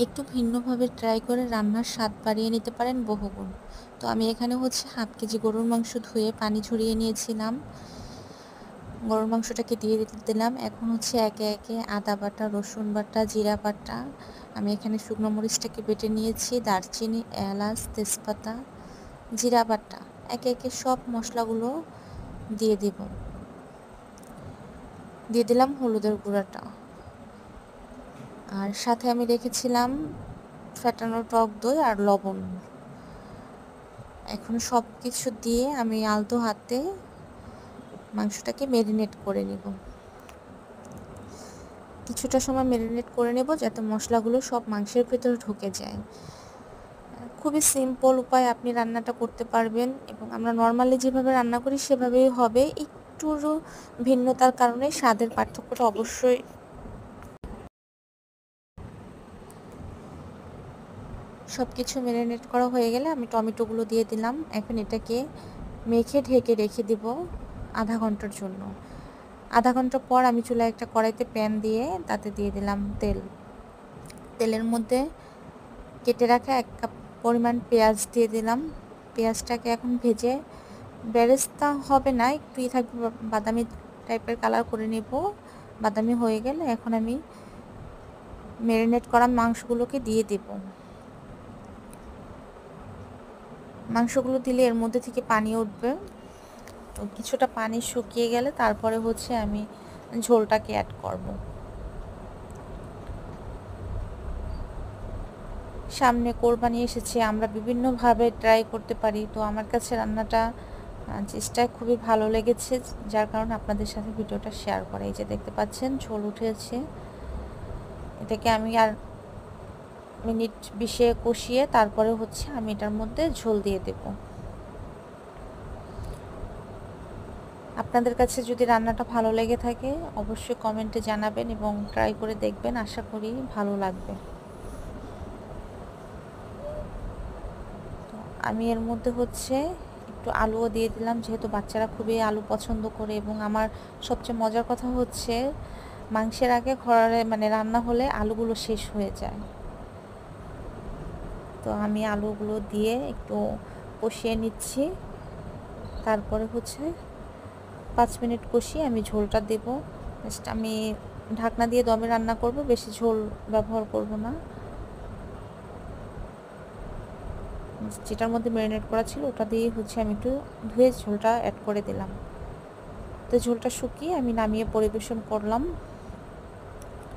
একটু ভিন্নভাবে ট্রাই করে রান্নার স্বাদ বাড়িয়ে নিতে পারেন বহুগুণ। তো আমি এখানে হচ্ছে 1/2 কেজি গরুর মাংস ধুয়ে পানি ঝরিয়ে নিয়েছিলাম। গরুর মাংসটাকে দিয়ে দিলাম। এখন হচ্ছে একে একে আদা বাটা, রসুন বাটা, জিরা বাটা, আমি এখানে শুকনো মরিচটাকে বেটে নিয়েছি, দারচিনি, এলাচ, তেজপাতা, জিরা বাটা, একে একে সব মশলাগুলো দিয়ে দিব। দিয়ে দিলাম হলুদের গুঁড়াটা, আর সাথে আমি রেখেছিলাম ফেটানো টক দই আর লবণ। এখন সব কিছু দিয়ে আমি আলতো হাতে মাংসটাকে ম্যারিনেট করে নিব। কিছুটা সময় ম্যারিনেট করে নেব যাতে মশলাগুলো সব মাংসের ভেতরে ঢুকে যায়। খুবই সিম্পল উপায় আপনি রান্নাটা করতে পারবেন, এবং আমরা নর্মালি যেভাবে রান্না করি সেভাবেই হবে। একটু ভিন্নতার কারণে স্বাদের পার্থক্যটা অবশ্যই। সব কিছু ম্যারিনেট করা হয়ে গেলে আমি টমেটোগুলো দিয়ে দিলাম। এখন এটাকে মেখে ঢেকে রেখে দিব আধা ঘন্টার জন্য। আধা ঘন্টা পর আমি চুলায় একটা কড়াইতে প্যান দিয়ে তাতে দিয়ে দিলাম তেল। তেলের মধ্যে কেটে রাখা 1 কাপ পরিমাণ পেঁয়াজ দিয়ে দিলাম। পেঁয়াজটাকে এখন ভেজে বেরেস্তা হবে না, একটুই থাকবে, বাদামি টাইপের কালার করে নেব। বাদামি হয়ে গেলে এখন আমি ম্যারিনেট করা মাংসগুলোকে দিয়ে দেব। মাংসগুলো দিলে এর মধ্যে থেকে পানি উঠবে। তো কিছুটা পানি শুকিয়ে গেলে তারপরে হচ্ছে আমি ঝোলটাকে অ্যাড করব। সামনে কোরবানি এসেছে, আমরা বিভিন্নভাবে ট্রাই করতে পারি। তো আমার কাছে রান্নাটা চেষ্টায় খুবই ভালো লেগেছে, যার কারণে আপনাদের সাথে ভিডিওটা শেয়ার করা। এই যে দেখতে পাচ্ছেন ঝোল উঠেছে, এটাকে আমি আর মিনিট 20 কষিয়ে তারপরে হচ্ছে আমি এটার মধ্যে ঝোল দিয়ে দেব। আপনাদের কাছে যদি রান্নাটা ভালো লেগে থাকে অবশ্যই কমেন্টে জানাবেন এবং ট্রাই করে দেখবেন, আশা করি ভালো লাগবে। তো আমি এর মধ্যে হচ্ছে একটু আলুও দিয়ে দিলাম, যেহেতু বাচ্চারা খুবই আলু পছন্দ করে। এবং আমার সবচেয়ে মজার কথা হচ্ছে মাংসের আগে ঘরে মানে রান্না হলে আলুগুলো শেষ হয়ে যায়। তো আমি আলুগুলো দিয়ে একটু কষিয়ে নিচ্ছি, তারপরে হচ্ছে 5 মিনিট কষিয়ে আমি ঝোলটা দেব। জাস্ট আমি ঢাকনা দিয়ে দমে রান্না করব, বেশি ঝোল ব্যবহার করব না। যেটার মধ্যে ম্যারিনেট করা ছিল ওটা দিয়ে হচ্ছে আমি একটু ধুয়ে ঝোলটা অ্যাড করে দিলাম। তো ঝোলটা শুকিয়ে আমি নামিয়ে পরিবেশন করলাম।